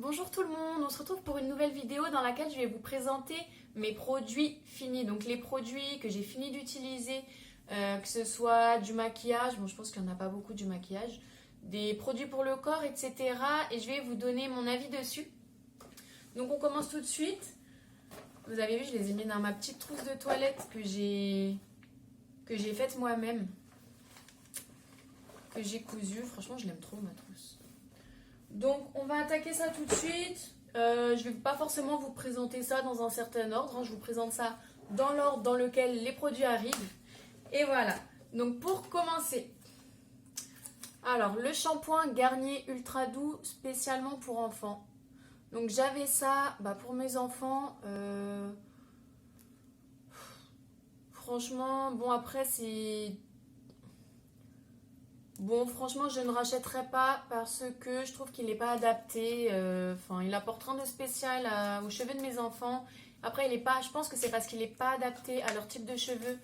Bonjour tout le monde, on se retrouve pour une nouvelle vidéo dans laquelle je vais vous présenter mes produits finis. Donc les produits que j'ai fini d'utiliser, que ce soit du maquillage, bon je pense qu'il n'y en a pas beaucoup du maquillage, des produits pour le corps, etc. Et je vais vous donner mon avis dessus. Donc on commence tout de suite. Vous avez vu, je les ai mis dans ma petite trousse de toilette que j'ai faite moi-même. Que j'ai cousue. Franchement, je l'aime trop ma trousse. Donc on va attaquer ça tout de suite. Je ne vais pas forcément vous présenter ça dans un certain ordre, hein. Je vous présente ça dans l'ordre dans lequel les produits arrivent. Et voilà. Donc pour commencer, alors le shampoing Garnier Ultra Doux spécialement pour enfants. Donc j'avais ça pour mes enfants. Franchement, bon après c'est... Bon, franchement, je ne rachèterai pas parce que je trouve qu'il n'est pas adapté. Il apporte rien de spécial aux cheveux de mes enfants. Après, il est pas. Je pense que c'est parce qu'il n'est pas adapté à leur type de cheveux.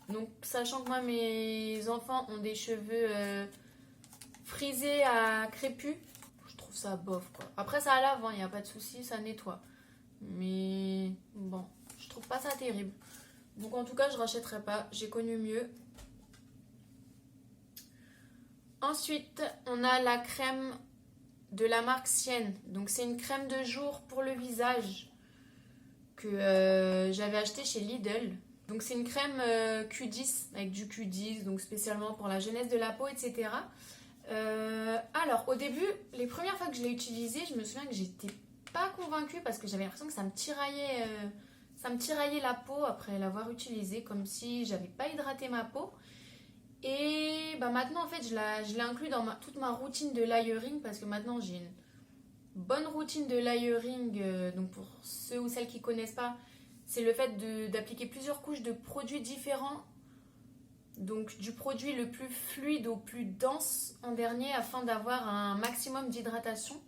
Donc, sachant que moi, mes enfants ont des cheveux frisés à crépus, je trouve ça bof, quoi. Après, ça lave, il n'y a pas de souci, ça nettoie. Mais bon, je trouve pas ça terrible. Donc, en tout cas, je rachèterai pas. J'ai connu mieux. Ensuite, on a la crème de la marque Sienne. Donc, c'est une crème de jour pour le visage que j'avais acheté chez Lidl. Donc, c'est une crème Q10 avec du Q10, donc spécialement pour la jeunesse de la peau, etc. Alors, au début, les premières fois que je l'ai utilisée, je me souviens que j'étais pas convaincue parce que j'avais l'impression que ça me tiraillait la peau après l'avoir utilisée, comme si j'avais pas hydraté ma peau. Et maintenant, en fait, je l'ai inclus dans toute ma routine de layering parce que maintenant, j'ai une bonne routine de layering. Donc, pour ceux ou celles qui ne connaissent pas, c'est le fait d'appliquer plusieurs couches de produits différents. Donc, du produit le plus fluide au plus dense en dernier afin d'avoir un maximum d'hydratation.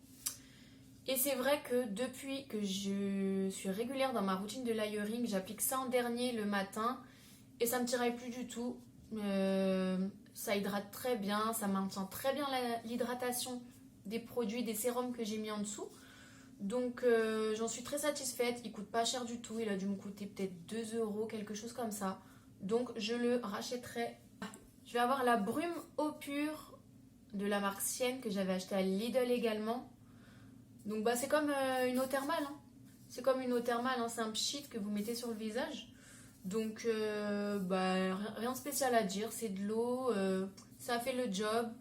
Et c'est vrai que depuis que je suis régulière dans ma routine de layering, j'applique ça en dernier le matin et ça ne me tiraille plus du tout. Ça hydrate très bien, ça maintient très bien l'hydratation des produits, des sérums que j'ai mis en dessous. Donc j'en suis très satisfaite, il coûte pas cher du tout, il a dû me coûter peut-être 2 €, quelque chose comme ça. Donc je le rachèterai. Je vais avoir la brume eau pure de la marque Sienne que j'avais acheté à Lidl également. Donc c'est comme une eau thermale, hein. C'est comme une eau thermale, hein. C'est un pchit que vous mettez sur le visage. Donc, rien de spécial à dire, c'est de l'eau, ça fait le job.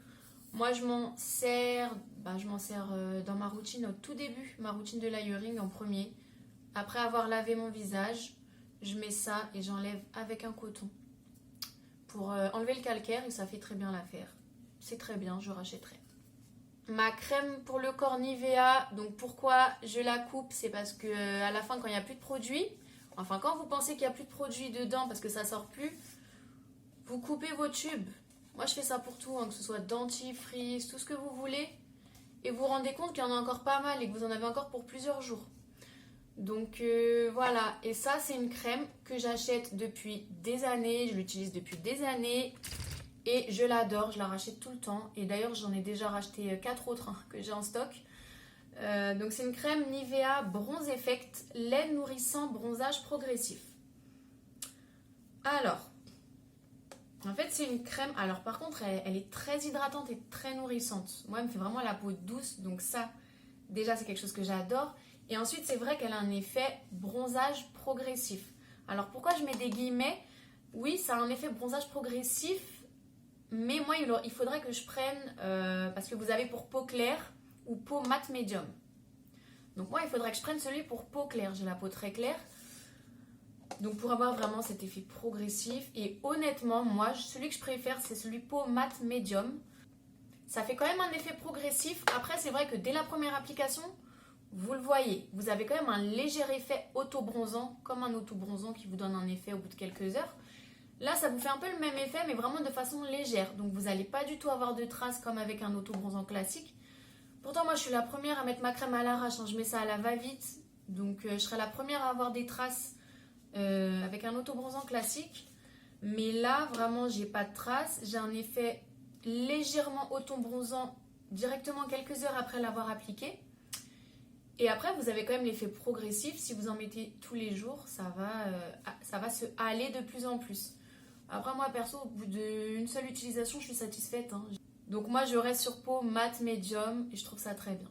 Moi, je m'en sers dans ma routine au tout début, ma routine de layering en premier. Après avoir lavé mon visage, je mets ça et j'enlève avec un coton pour enlever le calcaire et ça fait très bien l'affaire. C'est très bien, je rachèterai. Ma crème pour le corps Nivea, donc pourquoi je la coupe, c'est parce que à la fin, quand il n'y a plus de produits, enfin, quand vous pensez qu'il n'y a plus de produits dedans parce que ça sort plus, vous coupez vos tubes. Moi, je fais ça pour tout, hein, que ce soit dentifrice, tout ce que vous voulez. Et vous vous rendez compte qu'il y en a encore pas mal et que vous en avez encore pour plusieurs jours. Donc, voilà. Et ça, c'est une crème que j'achète depuis des années. Je l'utilise depuis des années. Et je l'adore, je la rachète tout le temps. Et d'ailleurs, j'en ai déjà racheté 4 autres que j'ai en stock. Donc c'est une crème Nivea Bronze Effect, lait nourrissant bronzage progressif. Alors, en fait c'est une crème, alors par contre elle est très hydratante et très nourrissante. Moi elle me fait vraiment la peau douce, donc ça déjà c'est quelque chose que j'adore. Et ensuite c'est vrai qu'elle a un effet bronzage progressif. Alors pourquoi je mets des guillemets? Oui, ça a un effet bronzage progressif, mais moi il faudrait que je prenne, parce que vous avez pour peau claire ou peau mat médium. Donc moi, il faudrait que je prenne celui pour peau claire. J'ai la peau très claire. Donc pour avoir vraiment cet effet progressif. Et honnêtement, moi, celui que je préfère, c'est celui peau mat médium. Ça fait quand même un effet progressif. Après, c'est vrai que dès la première application, vous le voyez. Vous avez quand même un léger effet auto-bronzant, comme un auto-bronzant qui vous donne un effet au bout de quelques heures. Là, ça vous fait un peu le même effet, mais vraiment de façon légère. Donc vous n'allez pas du tout avoir de traces comme avec un auto-bronzant classique. Pourtant, moi, je suis la première à mettre ma crème à l'arrache, hein. Je mets ça à la va-vite. Donc, je serai la première à avoir des traces avec un auto-bronzant classique. Mais là, vraiment, j'ai pas de traces. J'ai un effet légèrement auto-bronzant directement quelques heures après l'avoir appliqué. Et après, vous avez quand même l'effet progressif. Si vous en mettez tous les jours, ça va se haler de plus en plus. Après, moi, perso, au bout d'une seule utilisation, je suis satisfaite, hein. Donc moi, je reste sur peau mat médium et je trouve ça très bien.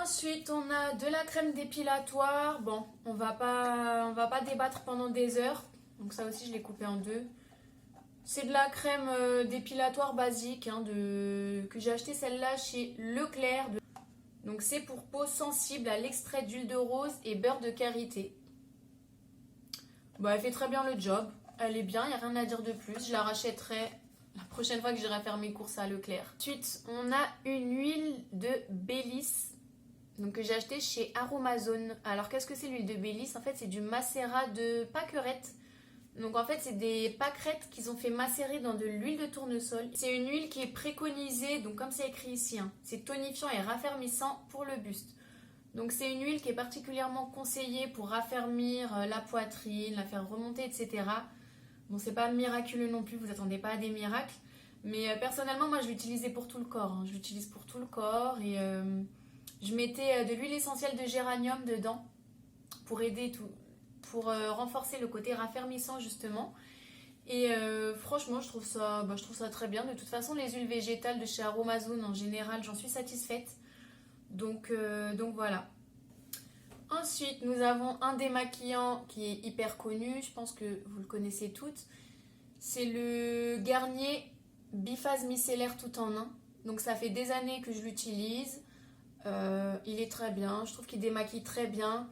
Ensuite, on a de la crème dépilatoire. Bon, on va pas débattre pendant des heures. Donc ça aussi, je l'ai coupé en deux. C'est de la crème dépilatoire basique hein, que j'ai acheté celle-là chez Leclerc. Donc c'est pour peau sensible à l'extrait d'huile de rose et beurre de karité. Bon, elle fait très bien le job. Elle est bien, il n'y a rien à dire de plus. Je la rachèterai la prochaine fois que j'irai faire mes courses à Leclerc. Ensuite, on a une huile de Bélis. Donc que j'ai acheté chez Aromazone. Alors qu'est-ce que c'est l'huile de Bélis? En fait, c'est du macérat de pâquerettes. Donc en fait, c'est des pâquerettes qu'ils ont fait macérer dans de l'huile de tournesol. C'est une huile qui est préconisée, donc comme c'est écrit ici, hein, c'est tonifiant et raffermissant pour le buste. Donc c'est une huile qui est particulièrement conseillée pour raffermir la poitrine, la faire remonter, etc. Bon, c'est pas miraculeux non plus, vous attendez pas à des miracles. Mais personnellement, moi je l'utilisais pour tout le corps. Hein. Je l'utilise pour tout le corps et je mettais de l'huile essentielle de géranium dedans pour aider tout. Pour renforcer le côté raffermissant justement. Et franchement, je trouve ça très bien. De toute façon, les huiles végétales de chez Aromazone, en général, j'en suis satisfaite. Donc voilà. Ensuite, nous avons un démaquillant qui est hyper connu. Je pense que vous le connaissez toutes. C'est le Garnier Biphase Micellaire tout en un. Donc ça fait des années que je l'utilise. Il est très bien. Je trouve qu'il démaquille très bien.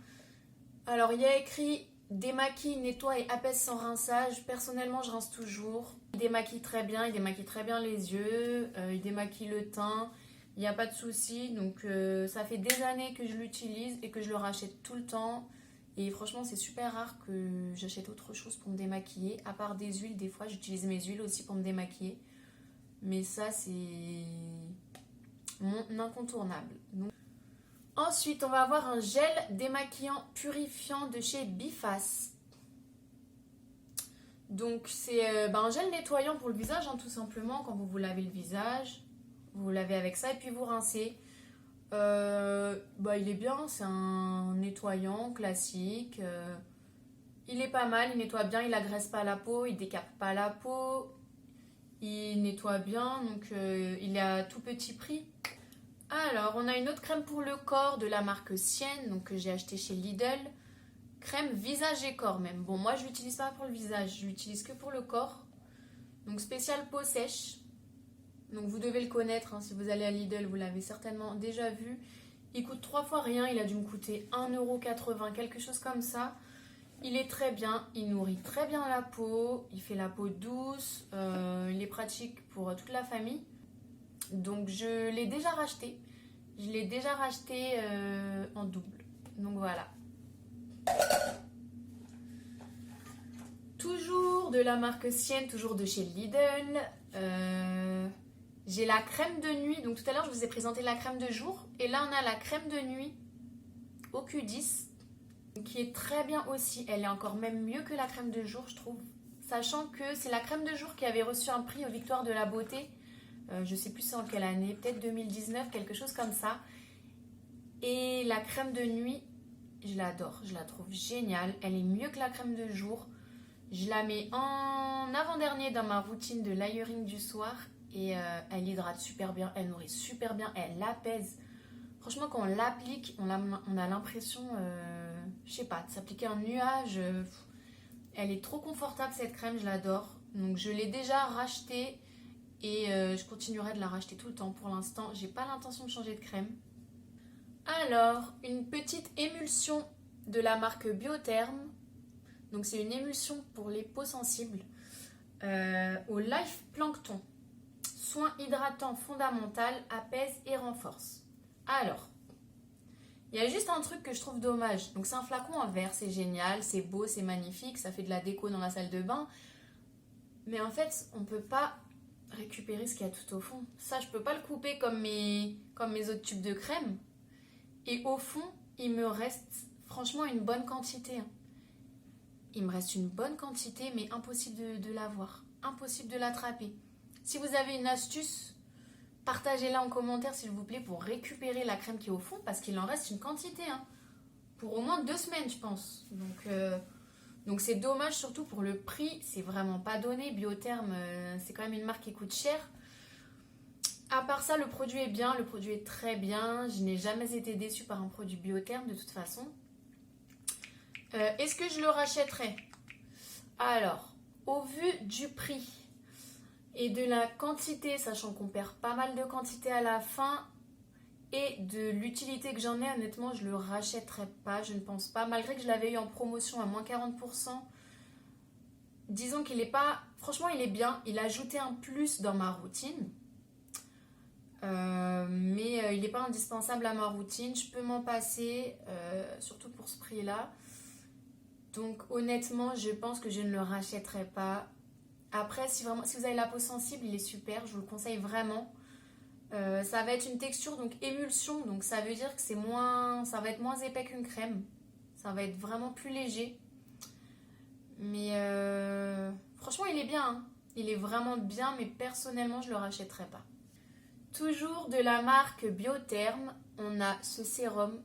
Alors, il y a écrit démaquille, nettoie et apaise sans rinçage. Personnellement, je rince toujours. Il démaquille très bien les yeux, il démaquille le teint. Il n'y a pas de souci. Donc, ça fait des années que je l'utilise et que je le rachète tout le temps. Et franchement, c'est super rare que j'achète autre chose pour me démaquiller. À part des huiles, des fois, j'utilise mes huiles aussi pour me démaquiller. Mais ça, c'est mon incontournable. Donc, ensuite, on va avoir un gel démaquillant purifiant de chez Biface. Donc, c'est un gel nettoyant pour le visage, hein, tout simplement. Quand vous vous lavez le visage, vous lavez avec ça et puis vous rincez. Il est bien, c'est un nettoyant classique. Il est pas mal, il nettoie bien, il agresse pas la peau, il décape pas la peau. Il nettoie bien, donc il est à tout petit prix. Alors, on a une autre crème pour le corps de la marque Sienne, donc que j'ai acheté chez Lidl. Crème visage et corps même. Bon, moi je l'utilise pas pour le visage, je l'utilise que pour le corps. Donc spécial peau sèche. Donc vous devez le connaître, hein, si vous allez à Lidl, vous l'avez certainement déjà vu. Il coûte 3 fois rien, il a dû me coûter 1,80 €, quelque chose comme ça. Il est très bien, il nourrit très bien la peau, il fait la peau douce, il est pratique pour toute la famille. Donc je l'ai déjà racheté. Je l'ai déjà racheté en double. Donc voilà. Toujours de la marque Sienne, toujours de chez Lidl. J'ai la crème de nuit. Donc tout à l'heure, je vous ai présenté la crème de jour. Et là, on a la crème de nuit au Q10. Qui est très bien aussi. Elle est encore même mieux que la crème de jour, je trouve. Sachant que c'est la crème de jour qui avait reçu un prix aux Victoires de la Beauté. Je sais plus c'est en quelle année, peut-être 2019, quelque chose comme ça. Et la crème de nuit, je l'adore, je la trouve géniale. Elle est mieux que la crème de jour. Je la mets en avant-dernier dans ma routine de layering du soir. Et elle hydrate super bien, elle nourrit super bien, elle apaise. Franchement, quand on l'applique, on a l'impression, je sais pas, de s'appliquer un nuage. Elle est trop confortable cette crème, je l'adore. Donc je l'ai déjà rachetée. Et je continuerai de la racheter tout le temps. Pour l'instant, j'ai pas l'intention de changer de crème. Alors, une petite émulsion de la marque Biotherm. Donc, c'est une émulsion pour les peaux sensibles. Au Life Plankton. Soin hydratant fondamental, apaise et renforce. Alors, il y a juste un truc que je trouve dommage. Donc, c'est un flacon en verre. C'est génial, c'est beau, c'est magnifique. Ça fait de la déco dans la salle de bain. Mais en fait, on peut pas récupérer ce qu'il y a tout au fond. Ça, je peux pas le couper comme mes autres tubes de crème. Et au fond, il me reste franchement une bonne quantité. Il me reste une bonne quantité, mais impossible de l'avoir. Impossible de l'attraper. Si vous avez une astuce, partagez-la en commentaire s'il vous plaît pour récupérer la crème qui est au fond parce qu'il en reste une quantité, hein, pour au moins 2 semaines je pense. Donc c'est dommage surtout pour le prix, c'est vraiment pas donné. Biotherm, c'est quand même une marque qui coûte cher. À part ça, le produit est bien, le produit est très bien. Je n'ai jamais été déçue par un produit Biotherm de toute façon. Est-ce que je le rachèterai? Alors, au vu du prix et de la quantité, sachant qu'on perd pas mal de quantité à la fin, et de l'utilité que j'en ai, honnêtement, je le rachèterai pas, je ne pense pas. Malgré que je l'avais eu en promotion à moins 40%, disons qu'il est pas... Franchement, il est bien. Il a ajouté un plus dans ma routine. Mais il n'est pas indispensable à ma routine. Je peux m'en passer, surtout pour ce prix-là. Donc honnêtement, je pense que je ne le rachèterai pas. Après, si vous avez la peau sensible, il est super. Je vous le conseille vraiment. Ça va être une texture, donc émulsion. Donc ça veut dire que ça va être moins épais qu'une crème. Ça va être vraiment plus léger. Mais franchement, il est bien, hein. Il est vraiment bien, mais personnellement, je ne le rachèterai pas. Toujours de la marque Biotherm, on a ce sérum.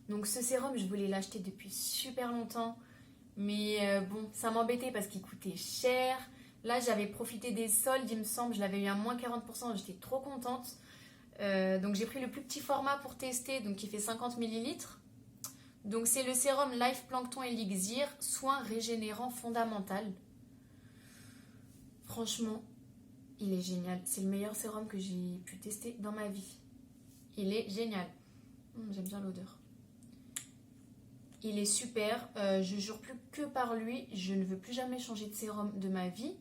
Donc ce sérum, je voulais l'acheter depuis super longtemps. Mais bon, ça m'embêtait parce qu'il coûtait cher. Là, j'avais profité des soldes, il me semble. Je l'avais eu à moins 40%, j'étais trop contente. Donc j'ai pris le plus petit format pour tester, donc qui fait 50 ml. Donc c'est le sérum Life Plankton Elixir, soin régénérant fondamental. Franchement, il est génial. C'est le meilleur sérum que j'ai pu tester dans ma vie. Il est génial. J'aime bien l'odeur. Il est super. Je jure plus que par lui. Je ne veux plus jamais changer de sérum de ma vie.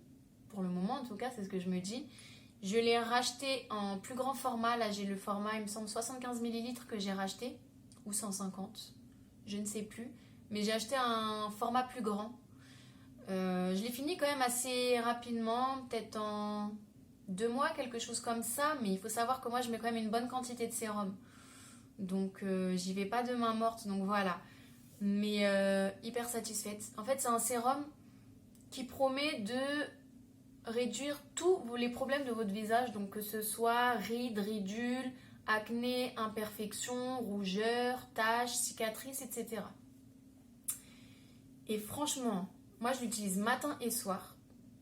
Pour le moment, en tout cas, c'est ce que je me dis. Je l'ai racheté en plus grand format. Là, j'ai le format, il me semble, 75 ml que j'ai racheté. Ou 150. Je ne sais plus. Mais j'ai acheté un format plus grand. Je l'ai fini quand même assez rapidement. Peut-être en 2 mois, quelque chose comme ça. Mais il faut savoir que moi, je mets quand même une bonne quantité de sérum. Donc, j'y vais pas de main morte. Donc, voilà. Mais hyper satisfaite. En fait, c'est un sérum qui promet de réduire tous les problèmes de votre visage, donc que ce soit rides, ridules, acné, imperfections, rougeurs, taches, cicatrices, etc. Et franchement, moi je l'utilise matin et soir.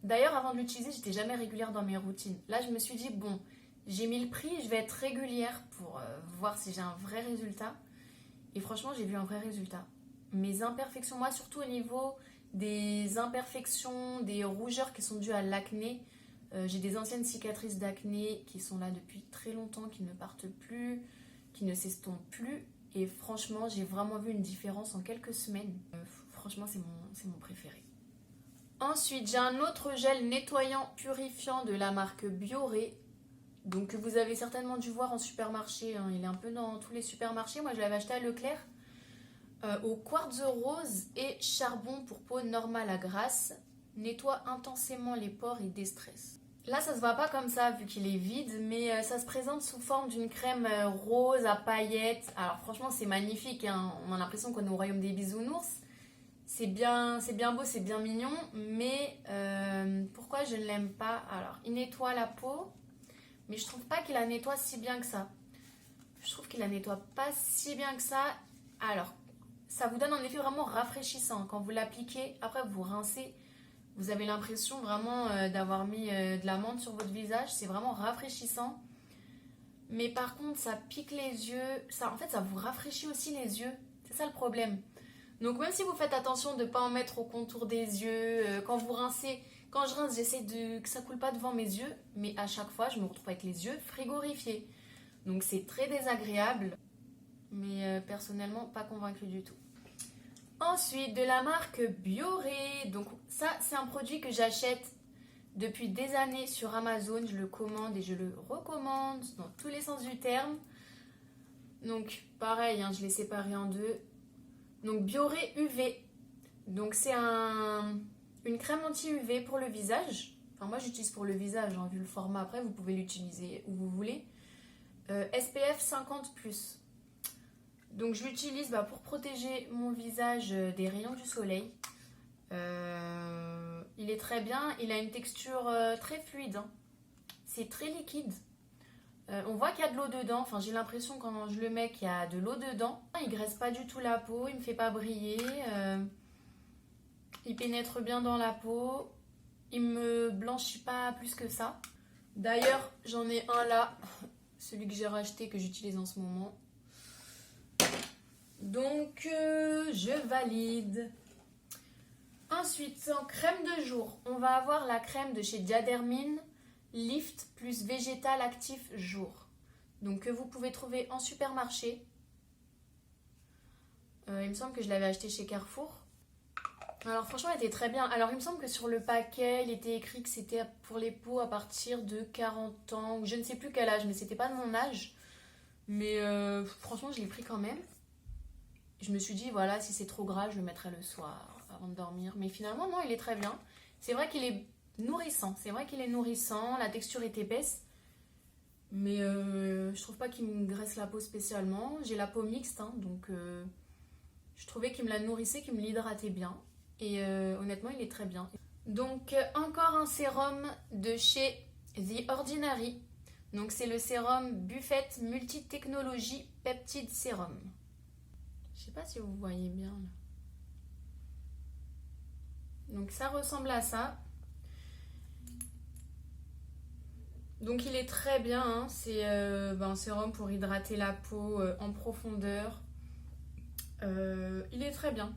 D'ailleurs, avant de l'utiliser, j'étais jamais régulière dans mes routines. Là, je me suis dit, bon, j'ai mis le prix, je vais être régulière pour voir si j'ai un vrai résultat. Et franchement, j'ai vu un vrai résultat. Mes imperfections, moi surtout au niveau des imperfections, des rougeurs qui sont dues à l'acné. J'ai des anciennes cicatrices d'acné qui sont là depuis très longtemps, qui ne partent plus, qui ne s'estompent plus. Et franchement, j'ai vraiment vu une différence en quelques semaines. Franchement, c'est mon préféré. Ensuite, j'ai un autre gel nettoyant purifiant de la marque Bioré. Donc, que vous avez certainement dû voir en supermarché. Hein. Il est un peu dans tous les supermarchés. Moi, je l'avais acheté à Leclerc. Au quartz rose et charbon pour peau normale à grasse. Nettoie intensément les pores et déstresse. Là, ça se voit pas comme ça vu qu'il est vide, mais ça se présente sous forme d'une crème rose à paillettes. Alors franchement, c'est magnifique, hein. On a l'impression qu'on est au royaume des bisounours. C'est bien beau, c'est bien mignon, mais pourquoi je ne l'aime pas? Alors, il nettoie la peau, mais je trouve pas qu'il la nettoie si bien que ça. Je trouve qu'il la nettoie pas si bien que ça. Alors, ça vous donne un effet vraiment rafraîchissant. Quand vous l'appliquez, après vous rincez, vous avez l'impression vraiment d'avoir mis de la menthe sur votre visage. C'est vraiment rafraîchissant. Mais par contre, ça pique les yeux. En fait, ça vous rafraîchit aussi les yeux. C'est ça le problème. Donc même si vous faites attention de ne pas en mettre au contour des yeux, quand vous rincez, quand je rince, j'essaie que ça ne coule pas devant mes yeux. Mais à chaque fois, je me retrouve avec les yeux frigorifiés. Donc c'est très désagréable. Mais personnellement, pas convaincue du tout. Ensuite, de la marque Bioré. Donc ça, c'est un produit que j'achète depuis des années sur Amazon. Je le commande et je le recommande dans tous les sens du terme. Donc pareil, hein, je l'ai séparé en deux. Donc Bioré UV. Donc c'est une crème anti-UV pour le visage. Enfin moi j'utilise pour le visage, hein, vu le format. Après vous pouvez l'utiliser où vous voulez. SPF 50+. Donc je l'utilise pour protéger mon visage des rayons du soleil. Il est très bien, il a une texture très fluide. Hein. C'est très liquide. On voit qu'il y a de l'eau dedans, enfin j'ai l'impression quand je le mets qu'il y a de l'eau dedans. Il graisse pas du tout la peau, il me fait pas briller, il pénètre bien dans la peau, il me blanchit pas plus que ça. D'ailleurs j'en ai un là, celui que j'ai racheté que j'utilise en ce moment. Donc je valide. Ensuite en crème de jour, on va avoir la crème de chez Diadermine Lift plus végétal actif jour. Donc que vous pouvez trouver en supermarché. Il me semble que je l'avais acheté chez Carrefour. Alors franchement elle était très bien. Alors il me semble que sur le paquet il était écrit que c'était pour les peaux à partir de 40 ans ou je ne sais plus quel âge, mais c'était pas de mon âge. Mais franchement je l'ai pris quand même. Je me suis dit voilà, si c'est trop gras je le mettrai le soir avant de dormir. Mais finalement non, il est très bien. C'est vrai qu'il est nourrissant, la texture est épaisse, mais je trouve pas qu'il me graisse la peau spécialement. J'ai la peau mixte, hein, donc je trouvais qu'il me la nourrissait, qu'il me l'hydratait bien, et honnêtement il est très bien. Donc encore un sérum de chez The Ordinary, donc c'est le sérum Buffet Multitechnologie Peptide Sérum. Je sais pas si vous voyez bien là. Donc ça ressemble à ça. Donc il est très bien, hein. C'est un sérum pour hydrater la peau en profondeur. Il est très bien.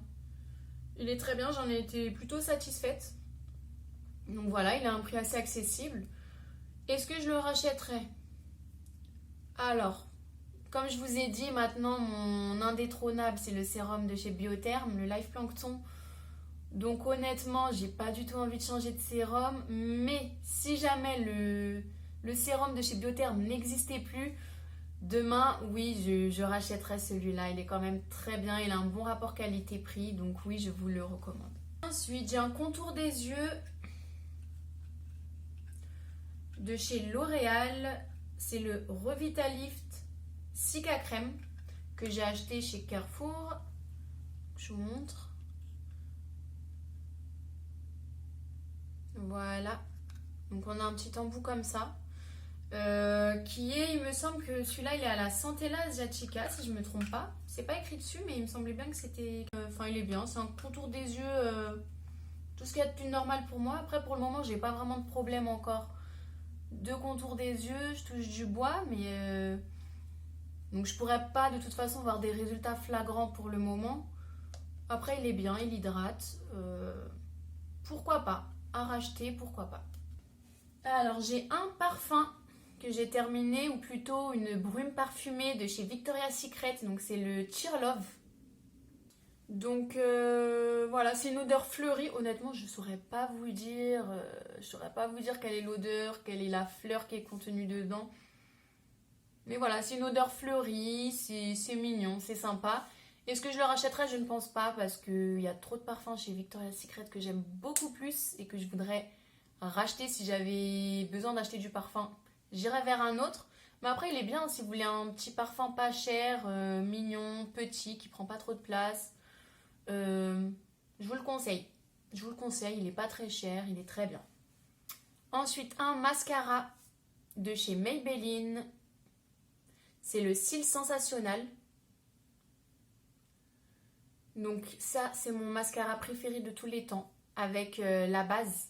Il est très bien, j'en ai été plutôt satisfaite. Donc voilà, il a un prix assez accessible. Est-ce que je le rachèterais? Alors, comme je vous ai dit, maintenant mon indétrônable c'est le sérum de chez Biotherm, le Life Plankton. Donc honnêtement, j'ai pas du tout envie de changer de sérum. Mais si jamais le sérum de chez Biotherm n'existait plus, demain, oui, je rachèterai celui-là. Il est quand même très bien, il a un bon rapport qualité-prix, donc oui, je vous le recommande. Ensuite, j'ai un contour des yeux de chez L'Oréal. C'est le Revitalift Cica Crème que j'ai acheté chez Carrefour. Je vous montre. Voilà. Donc on a un petit embout comme ça. Qui est, il me semble que celui-là il est à la Centella Asiatica si je me trompe pas. C'est pas écrit dessus mais il me semblait bien que c'était... Enfin il est bien, c'est un contour des yeux, tout ce qu'il y a de plus normal pour moi. Après pour le moment j'ai pas vraiment de problème encore de contour des yeux, je touche du bois mais... Donc je pourrais pas de toute façon voir des résultats flagrants pour le moment. Après il est bien, il hydrate. Pourquoi pas? À racheter, pourquoi pas. Alors j'ai un parfum que j'ai terminé, ou plutôt une brume parfumée de chez Victoria's Secret, donc c'est le Cheer Love. Donc voilà, c'est une odeur fleurie. Honnêtement je saurais pas vous dire, quelle est l'odeur, quelle est la fleur qui est contenue dedans. Mais voilà, c'est une odeur fleurie, c'est mignon, c'est sympa. Est-ce que je le rachèterai? Je ne pense pas, parce qu'il y a trop de parfums chez Victoria's Secret que j'aime beaucoup plus et que je voudrais racheter. Si j'avais besoin d'acheter du parfum, j'irais vers un autre. Mais après il est bien si vous voulez un petit parfum pas cher, mignon, petit, qui prend pas trop de place. Je vous le conseille. Il n'est pas très cher, il est très bien. Ensuite un mascara de chez Maybelline. C'est le Cils Sensationnel. Donc ça c'est mon mascara préféré de tous les temps, avec la base.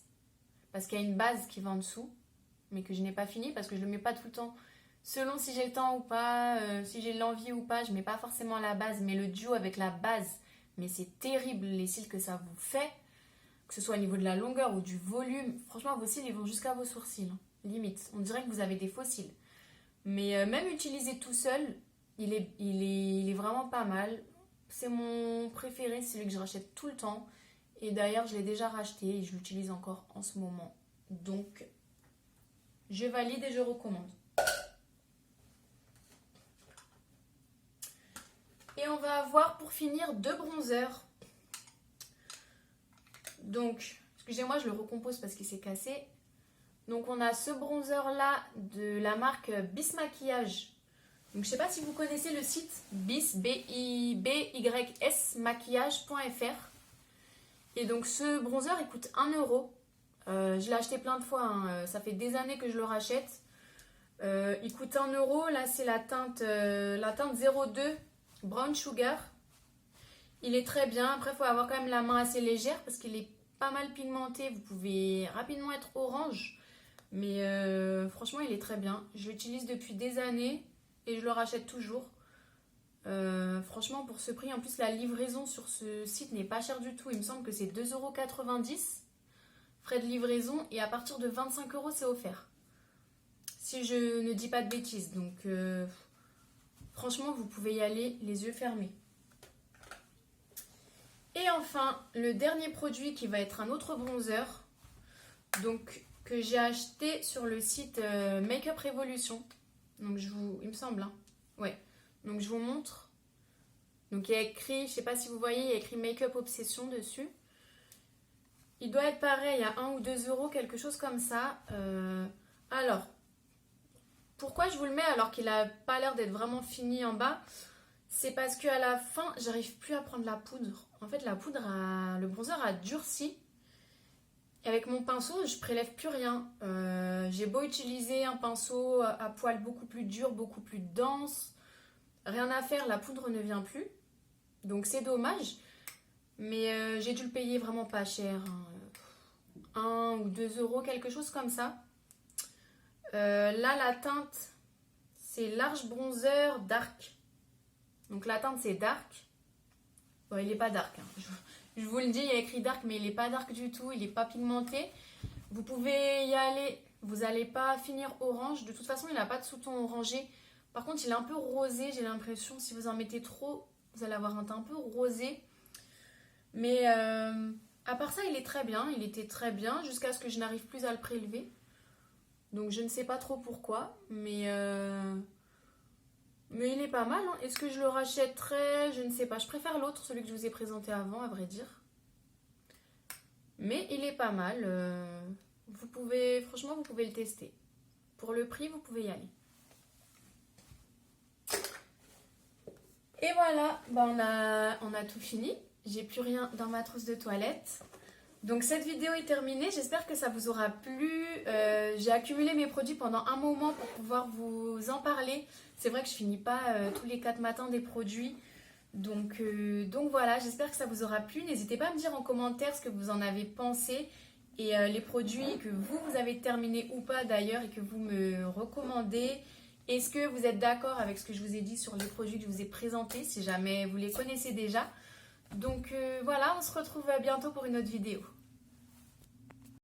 Parce qu'il y a une base qui va en dessous, mais que je n'ai pas fini parce que je ne le mets pas tout le temps. Selon si j'ai le temps ou pas, si j'ai l'envie ou pas, je ne mets pas forcément la base, mais le duo avec la base. Mais c'est terrible les cils que ça vous fait, que ce soit au niveau de la longueur ou du volume. Franchement, vos cils ils vont jusqu'à vos sourcils, hein. Limite. On dirait que vous avez des faux cils. Mais même utilisé tout seul, il est vraiment pas mal. C'est mon préféré, c'est celui que je rachète tout le temps. Et d'ailleurs, je l'ai déjà racheté et je l'utilise encore en ce moment. Donc, je valide et je recommande. Et on va avoir pour finir 2 bronzers. Donc, excusez-moi, je le recompose parce qu'il s'est cassé. Donc, on a ce bronzer-là de la marque Bis Maquillage. Donc, je ne sais pas si vous connaissez le site bis, B-Y-S, maquillage.fr. Et donc, ce bronzer, il coûte 1 euro. Je l'ai acheté plein de fois, hein. Ça fait des années que je le rachète. Il coûte 1 euro. Là, c'est la teinte 02 Brown Sugar. Il est très bien. Après, il faut avoir quand même la main assez légère parce qu'il est pas mal pigmenté. Vous pouvez rapidement être orange. Mais franchement, il est très bien. Je l'utilise depuis des années et je le rachète toujours. Franchement, pour ce prix, en plus, la livraison sur ce site n'est pas chère du tout. Il me semble que c'est 2,90 € frais de livraison et à partir de 25 € c'est offert. Si je ne dis pas de bêtises. Donc, franchement, vous pouvez y aller les yeux fermés. Et enfin, le dernier produit qui va être un autre bronzer. Donc, que j'ai acheté sur le site Makeup Revolution. Donc, il me semble. Hein. Ouais. Donc, je vous montre. Donc, il y a écrit, je sais pas si vous voyez, il y a écrit Makeup Obsession dessus. Il doit être pareil à 1 ou 2 €, quelque chose comme ça. Alors, pourquoi je vous le mets alors qu'il n'a pas l'air d'être vraiment fini en bas? C'est parce qu'à la fin, j'arrive plus à prendre la poudre. En fait, le bronzer a durci. Et avec mon pinceau, je prélève plus rien. J'ai beau utiliser un pinceau à poil beaucoup plus dur, beaucoup plus dense. Rien à faire, la poudre ne vient plus. Donc c'est dommage. Mais j'ai dû le payer vraiment pas cher. 1 ou 2 €, quelque chose comme ça. Là, la teinte, c'est Large Bronzer Dark. Donc la teinte, c'est Dark. Bon, il n'est pas dark. Hein. Je vous le dis, il y a écrit dark, mais il n'est pas dark du tout. Il n'est pas pigmenté. Vous pouvez y aller. Vous n'allez pas finir orange. De toute façon, il n'a pas de sous-ton orangé. Par contre, il est un peu rosé, j'ai l'impression. Si vous en mettez trop, vous allez avoir un teint un peu rosé. Mais à part ça, il est très bien. Il était très bien jusqu'à ce que je n'arrive plus à le prélever. Donc, je ne sais pas trop pourquoi. Mais il est pas mal. Hein. Est-ce que je le rachèterais? Je ne sais pas. Je préfère l'autre, celui que je vous ai présenté avant, à vrai dire. Mais il est pas mal. Franchement, vous pouvez le tester. Pour le prix, vous pouvez y aller. Et voilà, on a tout fini. J'ai plus rien dans ma trousse de toilette. Donc cette vidéo est terminée. J'espère que ça vous aura plu. J'ai accumulé mes produits pendant un moment pour pouvoir vous en parler. C'est vrai que je finis pas tous les 4 matins des produits. Donc voilà, j'espère que ça vous aura plu. N'hésitez pas à me dire en commentaire ce que vous en avez pensé. Et les produits que vous avez terminés ou pas d'ailleurs et que vous me recommandez. Est-ce que vous êtes d'accord avec ce que je vous ai dit sur les produits que je vous ai présentés, si jamais vous les connaissez déjà? Donc voilà, on se retrouve bientôt pour une autre vidéo.